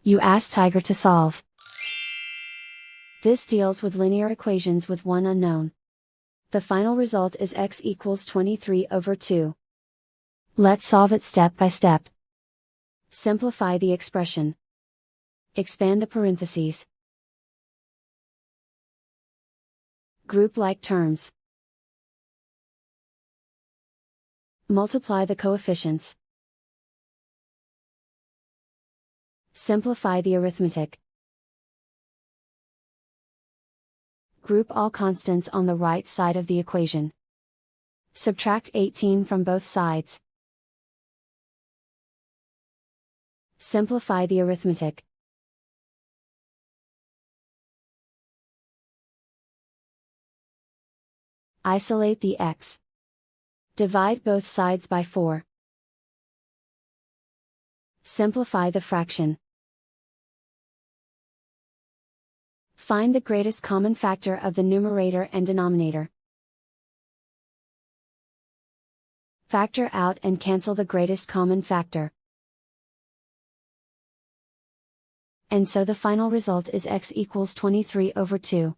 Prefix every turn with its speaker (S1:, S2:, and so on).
S1: You ask Tiger to solve. This deals with linear equations with one unknown. The final result is x equals 23/2. Let's solve it step by step. Simplify the expression. Expand the parentheses. Group like terms. Multiply the coefficients. Simplify the arithmetic. Group all constants on the right side of the equation. Subtract 18 from both sides. Simplify the arithmetic. Isolate the x. Divide both sides by 4. Simplify the fraction. Find the greatest common factor of the numerator and denominator. Factor out and cancel the greatest common factor. And so the final result is x equals 23/2.